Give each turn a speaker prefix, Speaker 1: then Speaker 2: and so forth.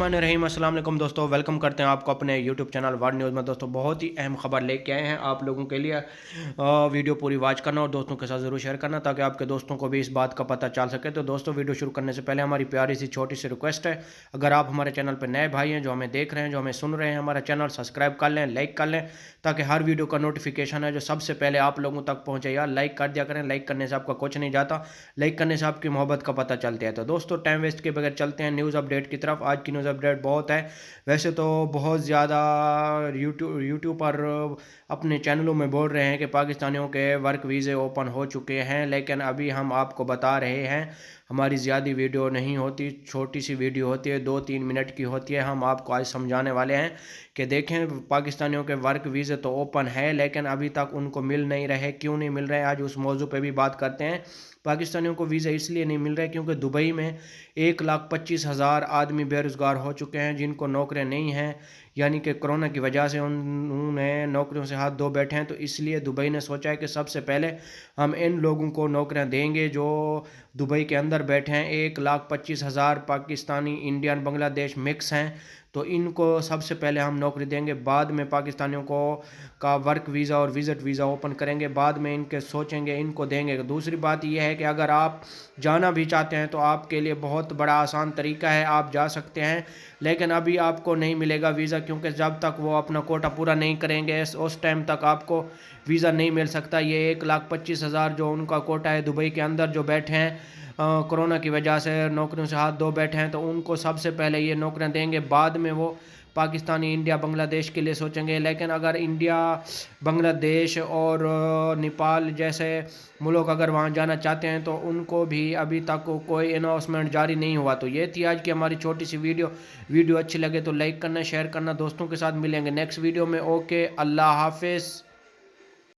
Speaker 1: बिस्मिल्लाहिर्रहमानिर्रहीम। अस्सलाम वालेकुम दोस्तों, वेलकम करते हैं आपको अपने यूट्यूब चैनल वर्ल्ड न्यूज़ में। दोस्तों बहुत ही अहम खबर लेके आए हैं आप लोगों के लिए। वीडियो पूरी वॉच करना और दोस्तों के साथ ज़रूर शेयर करना ताकि आपके दोस्तों को भी इस बात का पता चल सके। तो दोस्तों वीडियो शुरू करने से पहले हमारी प्यारी सी छोटी सी रिक्वेस्ट है, अगर आप हमारे चैनल पर नए भाई हैं जो हमें देख रहे हैं, जो हमें सुन रहे हैं, हमारा चैनल सब्सक्राइब कर लें, लाइक कर लें ताकि हर वीडियो का नोटिफिकेशन है जो सबसे पहले आप लोगों तक पहुँचे। यार लाइक कर दिया करें, लाइक करने से आपका कुछ नहीं जाता, लाइक करने से आपकी मोहब्बत का पता चलता है। तो दोस्तों टाइम वेस्ट के बगैर चलते हैं न्यूज़ अपडेट की तरफ। आज की न्यूज़ अपडेट बहुत है, वैसे तो बहुत ज़्यादा यूट्यूब पर अपने चैनलों में बोल रहे हैं कि पाकिस्तानियों के वर्क वीज़े ओपन हो चुके हैं, लेकिन अभी हम आपको बता रहे हैं हमारी ज़्यादा वीडियो नहीं होती, छोटी सी वीडियो होती है, 2-3 मिनट की होती है। हम आपको आज समझाने वाले हैं कि देखें पाकिस्तानियों के वर्क वीज़े तो ओपन है लेकिन अभी तक उनको मिल नहीं रहे, क्यों नहीं मिल रहे। आज उस मौजू पे भी बात करते हैं। पाकिस्तानियों को वीज़ा इसलिए नहीं मिल रहे क्योंकि दुबई में 1,25,000 आदमी बेरोज़गार हो चुके हैं जिनको नौकरियां नहीं हैं, यानी कि कोरोना की वजह से उन्होंने नौकरियों से हाथ धो बैठे हैं। तो इसलिए दुबई ने सोचा है कि सबसे पहले हम इन लोगों को नौकरियां देंगे जो दुबई के अंदर बैठे हैं। 1,25,000 पाकिस्तानी, इंडियन, बांग्लादेश मिक्स हैं, तो इनको सबसे पहले हम नौकरी देंगे। बाद में पाकिस्तानियों को का वर्क वीज़ा और विज़िट वीज़ा ओपन करेंगे, बाद में इनके सोचेंगे, इनको देंगे। दूसरी बात यह है कि अगर आप जाना भी चाहते हैं तो आपके लिए बहुत बड़ा आसान तरीका है, आप जा सकते हैं, लेकिन अभी आपको नहीं मिलेगा वीज़ा क्योंकि जब तक वो अपना कोटा पूरा नहीं करेंगे उस टाइम तक आपको वीज़ा नहीं मिल सकता। ये 1,25,000 जो उनका कोटा है दुबई के अंदर जो बैठे हैं कोरोना की वजह से नौकरियों से हाथ धो बैठे हैं, तो उनको सबसे पहले ये नौकरियां देंगे, बाद में वो पाकिस्तानी, इंडिया, बांग्लादेश के लिए सोचेंगे। लेकिन अगर इंडिया, बांग्लादेश और नेपाल जैसे मुल्क अगर वहाँ जाना चाहते हैं तो उनको भी अभी तक कोई अनाउंसमेंट जारी नहीं हुआ। तो ये थी आज की हमारी छोटी सी वीडियो अच्छी लगे तो लाइक करना, शेयर करना, दोस्तों के साथ मिलेंगे नेक्स्ट वीडियो में। ओके, अल्लाह हाफिज़।